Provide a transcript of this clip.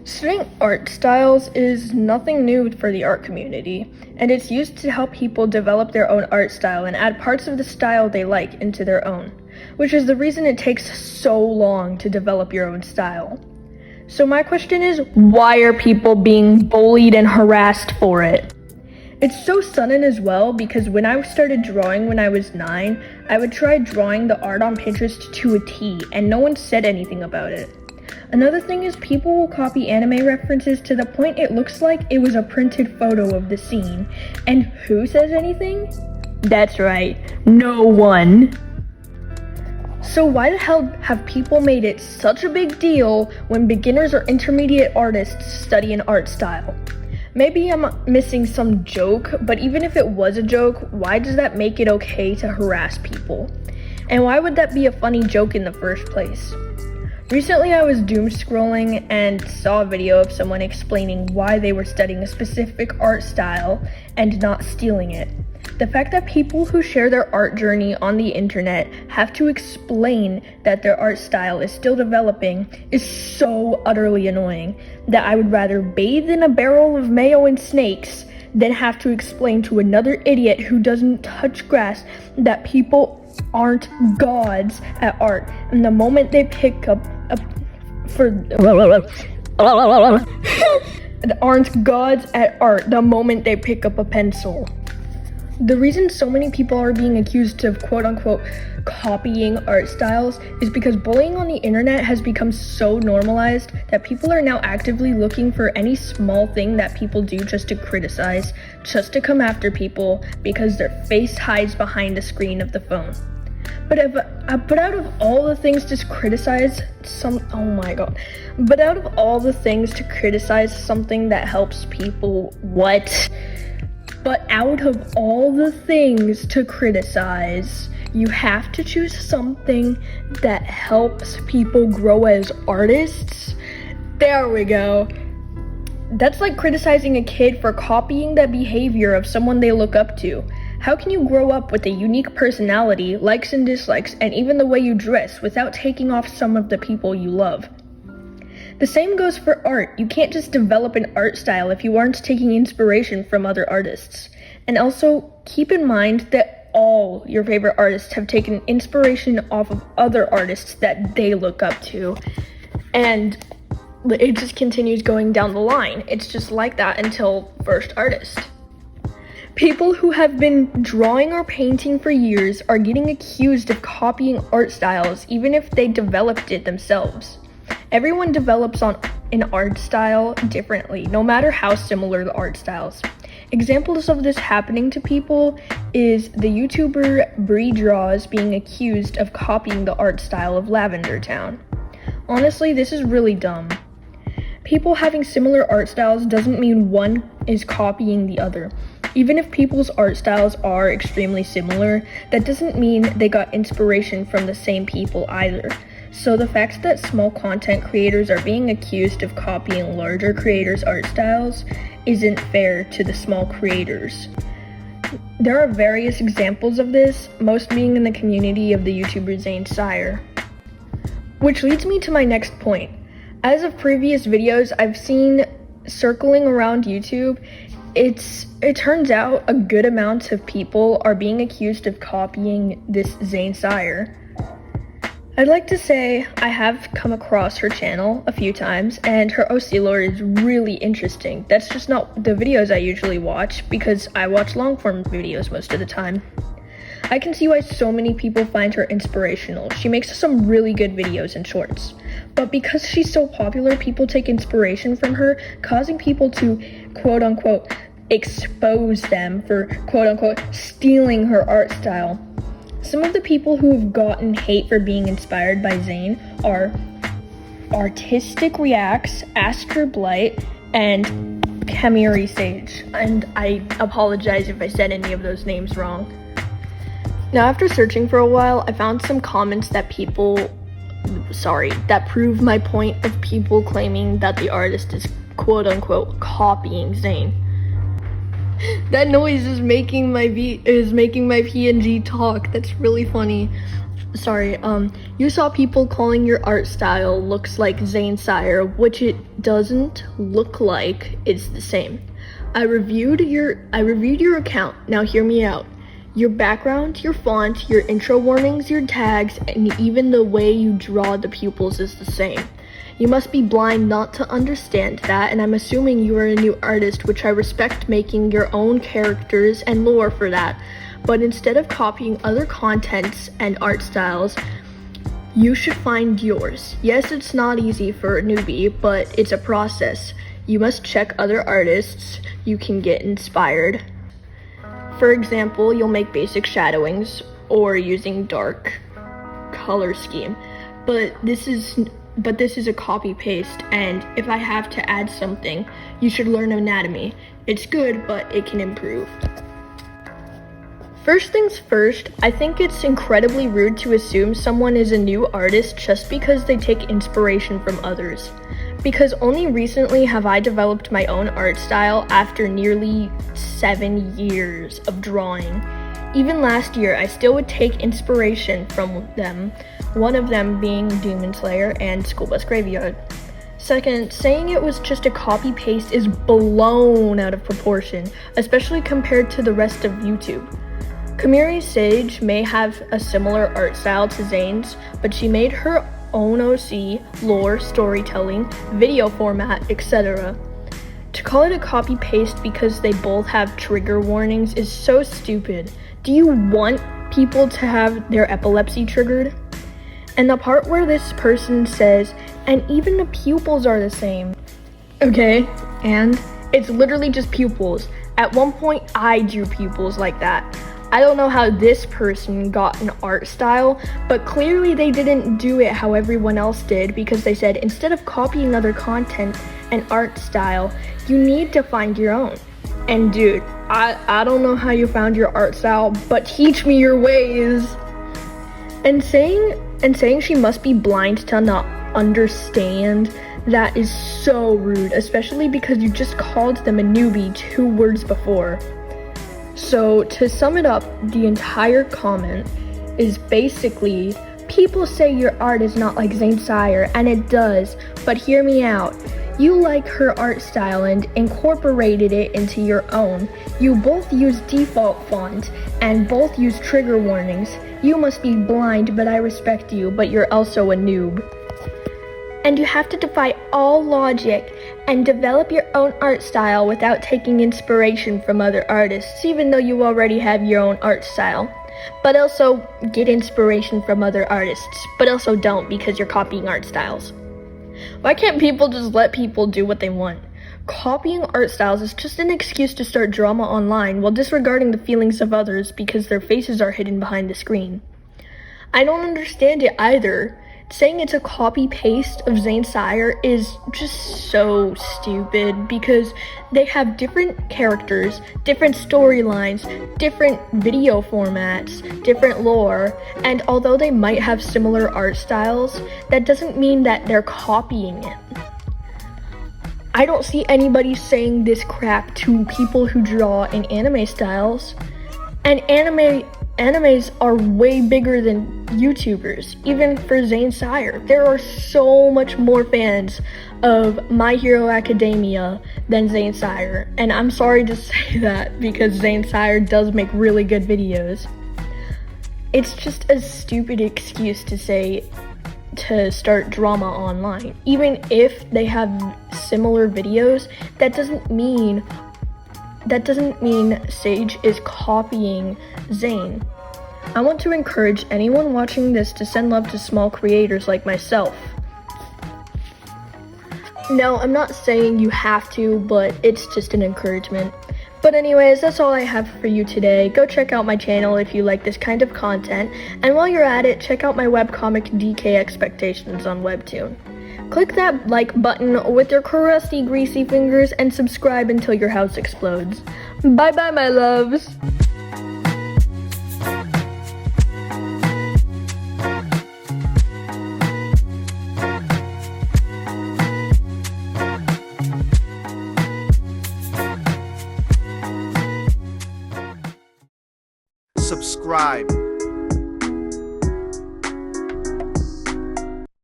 Studying art styles is nothing new for the art community, and it's used to help people develop their own art style and add parts of the style they like into their own, which is the reason it takes so long to develop your own style. So my question is, why are people being bullied and harassed for it? It's so sudden as well because when I started drawing when I was 9, I would try drawing the art on Pinterest to a T, and no one said anything about it. Another thing is people will copy anime references to the point it looks like it was a printed photo of the scene. And who says anything? That's right, no one. So why the hell have people made it such a big deal when beginners or intermediate artists study an art style? Maybe I'm missing some joke, but even if it was a joke, why does that make it okay to harass people? And why would that be a funny joke in the first place? Recently, I was doom scrolling and saw a video of someone explaining why they were studying a specific art style and not stealing it. The fact that people who share their art journey on the internet have to explain that their art style is still developing is so utterly annoying that I would rather bathe in a barrel of mayo and snakes than have to explain to another idiot who doesn't touch grass that people aren't gods at art, and the moment they pick up aren't gods at art the moment they pick up a pencil. The reason so many people are being accused of quote-unquote copying art styles is because bullying on the internet has become so normalized that people are now actively looking for any small thing that people do just to criticize, just to come after people because their face hides behind the screen of the phone. But out of all the things to criticize something that helps people, But out of all the things to criticize, you have to choose something that helps people grow as artists? There we go. That's like criticizing a kid for copying the behavior of someone they look up to. How can you grow up with a unique personality, likes and dislikes, and even the way you dress without taking off some of the people you love? The same goes for art. You can't just develop an art style if you aren't taking inspiration from other artists. And also, keep in mind that all your favorite artists have taken inspiration off of other artists that they look up to. And it just continues going down the line. It's just like that until first artist. People who have been drawing or painting for years are getting accused of copying art styles even if they developed it themselves. Everyone develops an art style differently, no matter how similar the art styles. Examples of this happening to people is the YouTuber Bree Draws being accused of copying the art style of Lavender Town. Honestly, this is really dumb. People having similar art styles doesn't mean one is copying the other. Even if people's art styles are extremely similar, that doesn't mean they got inspiration from the same people either. So the fact that small content creators are being accused of copying larger creators' art styles isn't fair to the small creators. There are various examples of this, most being in the community of the YouTuber Zane Sire. Which leads me to my next point. As of previous videos I've seen circling around YouTube, it turns out a good amount of people are being accused of copying this Zane Sire. I'd like to say I have come across her channel a few times, and her OC lore is really interesting. That's just not the videos I usually watch, because I watch long-form videos most of the time. I can see why so many people find her inspirational. She makes some really good videos and shorts. But because she's so popular, people take inspiration from her, causing people to quote-unquote expose them for quote-unquote stealing her art style. Some of the people who have gotten hate for being inspired by Zane are Artistic Reacts, Aster Blight, and Kamiri Sage. And I apologize if I said any of those names wrong. Now, after searching for a while, I found some comments that prove my point of people claiming that the artist is quote-unquote copying Zane. That noise is making my PNG talk. That's really funny. You saw people calling your art style looks like Zane Sire, which it doesn't look like. It's the same. I reviewed your account. Now hear me out. Your background, your font, your intro warnings, your tags, and even the way you draw the pupils is the same. You must be blind not to understand that, and I'm assuming you are a new artist, which I respect, making your own characters and lore for that. But instead of copying other contents and art styles, you should find yours. Yes, it's not easy for a newbie, but it's a process. You must check other artists. You can get inspired. For example, you'll make basic shadowings or using dark color scheme. But this is a copy paste, and if I have to add something, you should learn anatomy. It's good, but it can improve. First things first, I think it's incredibly rude to assume someone is a new artist just because they take inspiration from others. Because only recently have I developed my own art style after nearly 7 years of drawing. Even last year, I still would take inspiration from them, one of them being Demon Slayer and School Bus Graveyard. Second, saying it was just a copy-paste is blown out of proportion, especially compared to the rest of YouTube. Kamiri Sage may have a similar art style to Zane's, but she made her own OC, lore, storytelling, video format, etc. To call it a copy-paste because they both have trigger warnings is so stupid. Do you want people to have their epilepsy triggered? And the part where this person says, and even the pupils are the same. Okay, and it's literally just pupils. At one point, I drew pupils like that. I don't know how this person got an art style, but clearly they didn't do it how everyone else did, because they said instead of copying other content and art style, you need to find your own. And dude, I don't know how you found your art style, but teach me your ways. And saying she must be blind to not understand, that is so rude, especially because you just called them a newbie 2 words before. So to sum it up, the entire comment is basically, people say your art is not like Zane Sire, and it does, but hear me out. You like her art style and incorporated it into your own. You both use default font and both use trigger warnings. You must be blind, but I respect you, but you're also a noob. And you have to defy all logic and develop your own art style without taking inspiration from other artists, even though you already have your own art style. But also get inspiration from other artists, but also don't, because you're copying art styles. Why can't people just let people do what they want? Copying art styles is just an excuse to start drama online while disregarding the feelings of others because their faces are hidden behind the screen. I don't understand it either. Saying it's a copy-paste of Zane Sire is just so stupid because they have different characters, different storylines, different video formats, different lore, and although they might have similar art styles, that doesn't mean that they're copying it. I don't see anybody saying this crap to people who draw in anime styles, and animes are way bigger than YouTubers, even for Zane Sire. There are so much more fans of My Hero Academia than Zane Sire, and I'm sorry to say that because Zane Sire does make really good videos. It's just a stupid excuse to start drama online. Even if they have similar videos, that doesn't mean Sage is copying Zane. I want to encourage anyone watching this to send love to small creators like myself. No, I'm not saying you have to, but it's just an encouragement. But anyways, that's all I have for you today. Go check out my channel if you like this kind of content, and while you're at it, check out my webcomic DK Expectations on Webtoon. Click that like button with your crusty, greasy fingers and subscribe until your house explodes. Bye bye, my loves! Subscribe.